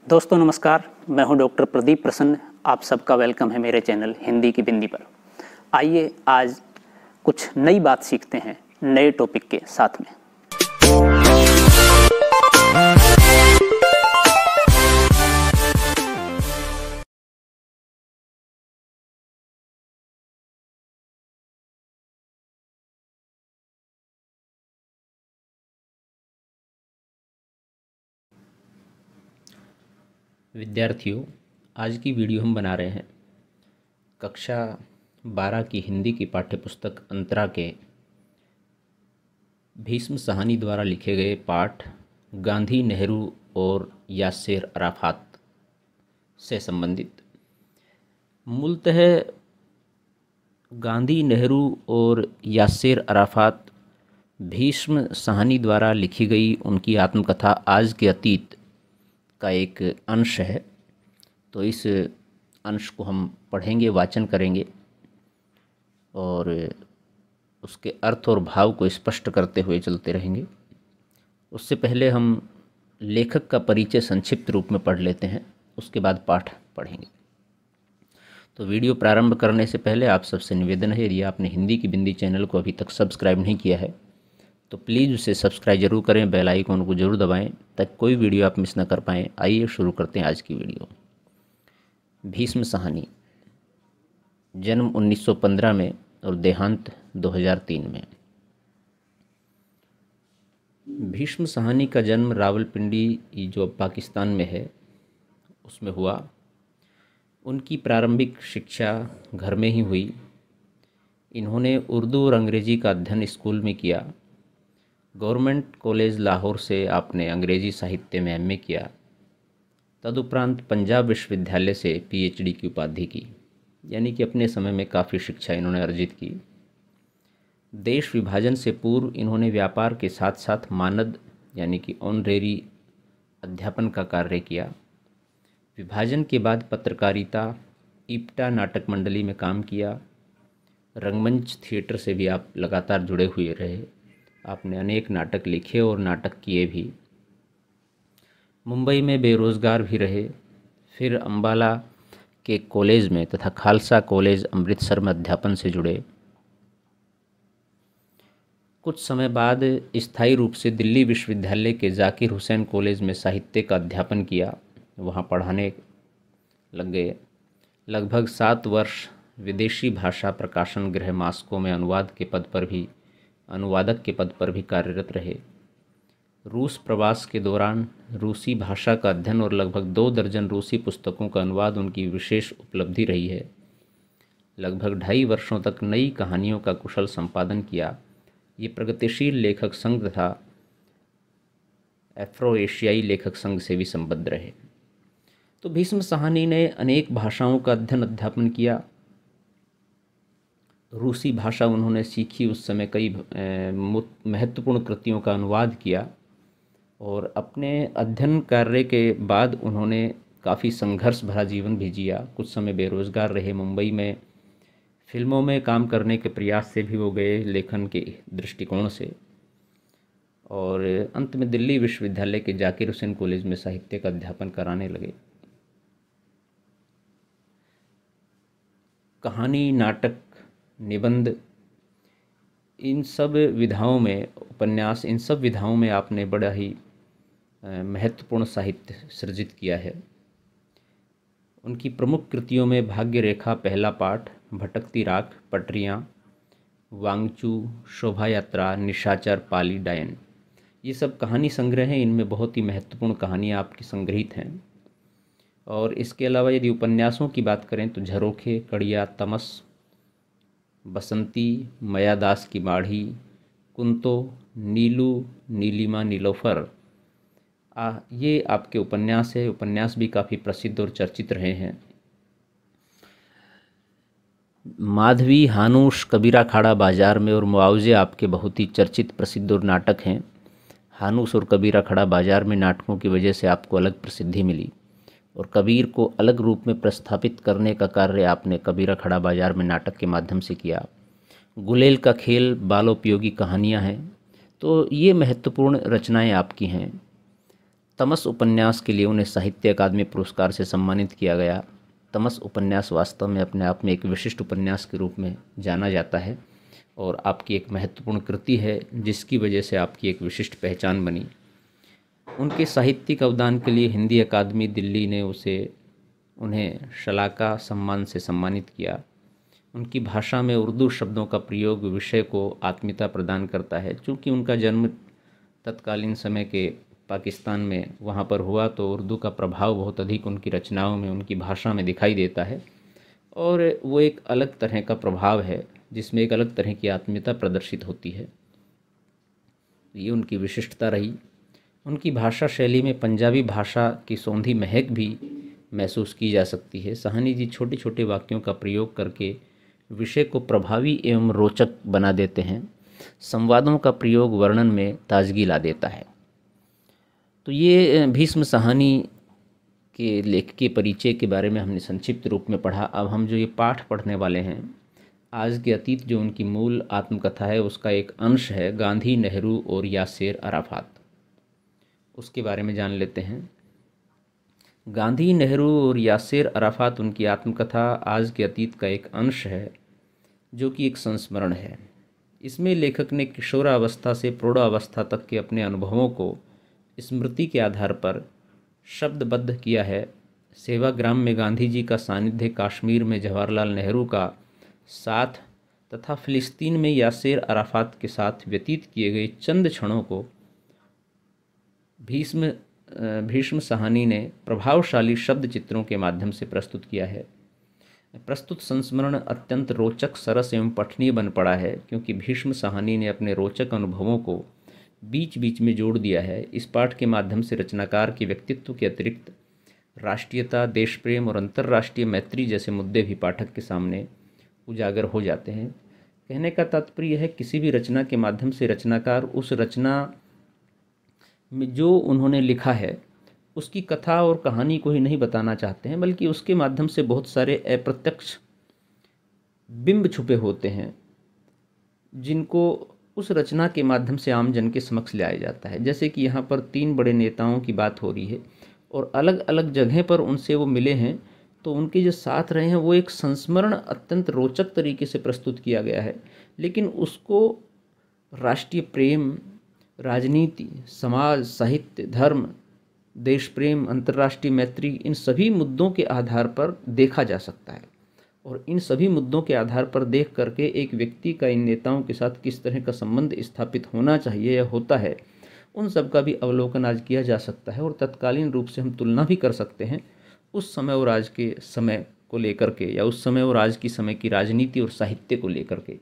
दोस्तों नमस्कार, मैं हूं डॉक्टर प्रदीप प्रसन्न। आप सबका वेलकम है मेरे चैनल हिंदी की बिंदी पर। आइए आज कुछ नई बात सीखते हैं नए टॉपिक के साथ में। विद्यार्थियों, आज की वीडियो हम बना रहे हैं कक्षा 12 की हिंदी की पाठ्यपुस्तक अंतरा के भीष्म साहनी द्वारा लिखे गए पाठ गांधी, नेहरू और यासेर अराफात से संबंधित। मूलतः गांधी, नेहरू और यासेर अराफात भीष्म साहनी द्वारा लिखी गई उनकी आत्मकथा आज के अतीत का एक अंश है। तो इस अंश को हम पढ़ेंगे, वाचन करेंगे और उसके अर्थ और भाव को स्पष्ट करते हुए चलते रहेंगे। उससे पहले हम लेखक का परिचय संक्षिप्त रूप में पढ़ लेते हैं, उसके बाद पाठ पढ़ेंगे। तो वीडियो प्रारंभ करने से पहले आप सबसे निवेदन है, यदि आपने हिंदी की बिंदी चैनल को अभी तक सब्सक्राइब नहीं किया है तो प्लीज़ उसे सब्सक्राइब जरूर करें, बेल आइकन को जरूर दबाएं ताकि कोई वीडियो आप मिस ना कर पाएँ। आइए शुरू करते हैं आज की वीडियो। भीष्म साहनी, जन्म 1915 में और देहांत 2003 में। भीष्म साहनी का जन्म रावलपिंडी जो पाकिस्तान में है उसमें हुआ। उनकी प्रारंभिक शिक्षा घर में ही हुई। इन्होंने उर्दू और अंग्रेज़ी का अध्ययन स्कूल में किया। गवर्नमेंट कॉलेज लाहौर से आपने अंग्रेज़ी साहित्य में एमए किया। तदुपरांत पंजाब विश्वविद्यालय से पीएचडी की उपाधि की, यानी कि अपने समय में काफ़ी शिक्षा इन्होंने अर्जित की। देश विभाजन से पूर्व इन्होंने व्यापार के साथ साथ मानद यानी कि ऑनरेरी अध्यापन का कार्य किया। विभाजन के बाद पत्रकारिता, इप्टा नाटक मंडली में काम किया। रंगमंच थिएटर से भी आप लगातार जुड़े हुए रहे। आपने अनेक नाटक लिखे और नाटक किए भी। मुंबई में बेरोज़गार भी रहे। फिर अम्बाला के कॉलेज में तथा खालसा कॉलेज अमृतसर में अध्यापन से जुड़े। कुछ समय बाद स्थायी रूप से दिल्ली विश्वविद्यालय के जाकिर हुसैन कॉलेज में साहित्य का अध्यापन किया, वहाँ पढ़ाने लग गए। लगभग 7 वर्ष विदेशी भाषा प्रकाशन गृह मास्को में अनुवादक के पद पर भी कार्यरत रहे। रूस प्रवास के दौरान रूसी भाषा का अध्ययन और लगभग 2 दर्जन रूसी पुस्तकों का अनुवाद उनकी विशेष उपलब्धि रही है। लगभग 2.5 वर्षों तक नई कहानियों का कुशल संपादन किया। ये प्रगतिशील लेखक संघ तथा एफ्रो एशियाई लेखक संघ से भी संबद्ध रहे। तो भीष्म साहनी ने अनेक भाषाओं का अध्यापन किया। रूसी भाषा उन्होंने सीखी, उस समय कई महत्वपूर्ण कृतियों का अनुवाद किया और अपने अध्ययन कार्य के बाद उन्होंने काफ़ी संघर्ष भरा जीवन भी जिया। कुछ समय बेरोज़गार रहे। मुंबई में फिल्मों में काम करने के प्रयास से भी वो गए लेखन के दृष्टिकोण से, और अंत में दिल्ली विश्वविद्यालय के जाकिर हुसैन कॉलेज में साहित्य का अध्यापन कराने लगे। कहानी, नाटक, निबंध, इन सब विधाओं में, उपन्यास, इन सब विधाओं में आपने बड़ा ही महत्वपूर्ण साहित्य सृजित किया है। उनकी प्रमुख कृतियों में भाग्य रेखा पहला पाठ, भटकती राख, पटरियाँ, वांगचू, शोभा यात्रा, निशाचर, पाली डायन, ये सब कहानी संग्रह हैं। इनमें बहुत ही महत्वपूर्ण कहानियाँ आपकी संग्रहित हैं। और इसके अलावा यदि उपन्यासों की बात करें तो झरोखे, कड़िया, तमस, बसंती, मयादास की बाढ़ी, कुंतो, नीलू, नीलिमा, नीलोफर, ये आपके उपन्यास है। उपन्यास भी काफ़ी प्रसिद्ध और चर्चित रहे हैं। माधवी, हानूश, कबीरा खाड़ा बाजार में और मुआवजे आपके बहुत ही चर्चित, प्रसिद्ध और नाटक हैं। हानूश और कबीरा खड़ा बाजार में नाटकों की वजह से आपको अलग प्रसिद्धि मिली और कबीर को अलग रूप में प्रस्थापित करने का कार्य आपने कबीरा खड़ा बाजार में नाटक के माध्यम से किया। गुलेल का खेल, बालोपयोगी कहानियाँ हैं। तो ये महत्वपूर्ण रचनाएं आपकी हैं। तमस उपन्यास के लिए उन्हें साहित्य अकादमी पुरस्कार से सम्मानित किया गया। तमस उपन्यास वास्तव में अपने आप में एक विशिष्ट उपन्यास के रूप में जाना जाता है और आपकी एक महत्वपूर्ण कृति है जिसकी वजह से आपकी एक विशिष्ट पहचान बनी। उनके साहित्यिक अवदान के लिए हिंदी अकादमी दिल्ली ने उन्हें शलाका सम्मान से सम्मानित किया। उनकी भाषा में उर्दू शब्दों का प्रयोग विषय को आत्मीयता प्रदान करता है। चूँकि उनका जन्म तत्कालीन समय के पाकिस्तान में वहाँ पर हुआ तो उर्दू का प्रभाव बहुत अधिक उनकी रचनाओं में, उनकी भाषा में दिखाई देता है और वो एक अलग तरह का प्रभाव है जिसमें एक अलग तरह की आत्मीयता प्रदर्शित होती है। ये उनकी विशिष्टता रही। उनकी भाषा शैली में पंजाबी भाषा की सौंधी महक भी महसूस की जा सकती है। साहनी जी छोटे छोटे वाक्यों का प्रयोग करके विषय को प्रभावी एवं रोचक बना देते हैं। संवादों का प्रयोग वर्णन में ताजगी ला देता है। तो ये भीष्म साहनी के लेखकीय परिचय के बारे में हमने संक्षिप्त रूप में पढ़ा। अब हम जो ये पाठ पढ़ने वाले हैं, आज के अतीत जो उनकी मूल आत्मकथा है उसका एक अंश है गांधी, नेहरू और यासेर अराफात। उसके बारे में जान लेते हैं। गांधी, नेहरू और यासेर अराफात उनकी आत्मकथा आज के अतीत का एक अंश है जो कि एक संस्मरण है। इसमें लेखक ने किशोरावस्था से प्रौढ़ावस्था तक के अपने अनुभवों को स्मृति के आधार पर शब्दबद्ध किया है। सेवाग्राम में गांधी जी का सानिध्य, कश्मीर में जवाहरलाल नेहरू का साथ तथा फिलिस्तीन में यासेर अराफात के साथ व्यतीत किए गए चंद क्षणों को भीष्म साहनी ने प्रभावशाली शब्द चित्रों के माध्यम से प्रस्तुत किया है। प्रस्तुत संस्मरण अत्यंत रोचक, सरस एवं पठनीय बन पड़ा है क्योंकि भीष्म साहनी ने अपने रोचक अनुभवों को बीच बीच में जोड़ दिया है। इस पाठ के माध्यम से रचनाकार के व्यक्तित्व के अतिरिक्त राष्ट्रीयता, देश प्रेम और अंतर्राष्ट्रीय मैत्री जैसे मुद्दे भी पाठक के सामने उजागर हो जाते हैं। कहने का तात्पर्य है किसी भी रचना के माध्यम से रचनाकार उस रचना में जो उन्होंने लिखा है उसकी कथा और कहानी को ही नहीं बताना चाहते हैं, बल्कि उसके माध्यम से बहुत सारे अप्रत्यक्ष बिंब छुपे होते हैं जिनको उस रचना के माध्यम से आम जन के समक्ष लाया जाता है। जैसे कि यहाँ पर 3 बड़े नेताओं की बात हो रही है और अलग अलग जगह पर उनसे वो मिले हैं, तो उनके जो साथ रहे हैं वो एक संस्मरण अत्यंत रोचक तरीके से प्रस्तुत किया गया है। लेकिन उसको राष्ट्रीय प्रेम, राजनीति, समाज, साहित्य, धर्म, देश प्रेम, अंतर्राष्ट्रीय मैत्री, इन सभी मुद्दों के आधार पर देखा जा सकता है और इन सभी मुद्दों के आधार पर देख करके एक व्यक्ति का इन नेताओं के साथ किस तरह का संबंध स्थापित होना चाहिए या होता है, उन सब का भी अवलोकन आज किया जा सकता है और तत्कालीन रूप से हम तुलना भी कर सकते हैं उस समय और आज के समय को लेकर के, या उस समय और आज की समय की राजनीति और साहित्य को लेकर के।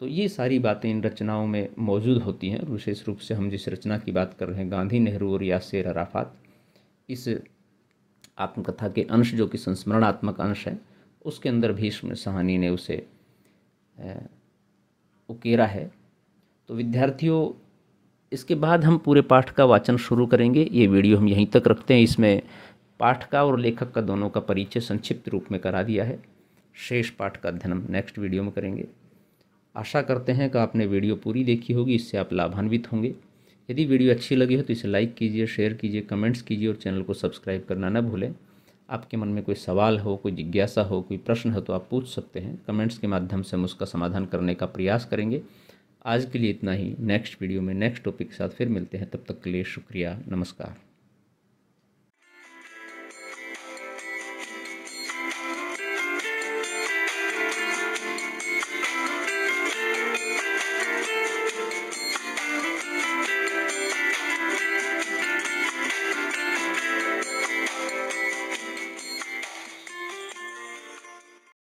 तो ये सारी बातें इन रचनाओं में मौजूद होती हैं। विशेष रूप से हम जिस रचना की बात कर रहे हैं, गांधी, नेहरू और यासेर अराफात, इस आत्मकथा के अंश जो कि संस्मरणात्मक अंश है, उसके अंदर भीष्म साहनी ने उसे उकेरा है। तो विद्यार्थियों, इसके बाद हम पूरे पाठ का वाचन शुरू करेंगे। ये वीडियो हम यहीं तक रखते हैं। इसमें पाठ का और लेखक का दोनों का परिचय संक्षिप्त रूप में करा दिया है। शेष पाठ का अध्ययन हम नेक्स्ट वीडियो में करेंगे। आशा करते हैं कि आपने वीडियो पूरी देखी होगी, इससे आप लाभान्वित होंगे। यदि वीडियो अच्छी लगी हो तो इसे लाइक कीजिए, शेयर कीजिए, कमेंट्स कीजिए और चैनल को सब्सक्राइब करना न भूलें। आपके मन में कोई सवाल हो, कोई जिज्ञासा हो, कोई प्रश्न हो तो आप पूछ सकते हैं। कमेंट्स के माध्यम से हम उसका समाधान करने का प्रयास करेंगे। आज के लिए इतना ही। नेक्स्ट वीडियो में नेक्स्ट टॉपिक के साथ फिर मिलते हैं। तब तक के लिए शुक्रिया। नमस्कार।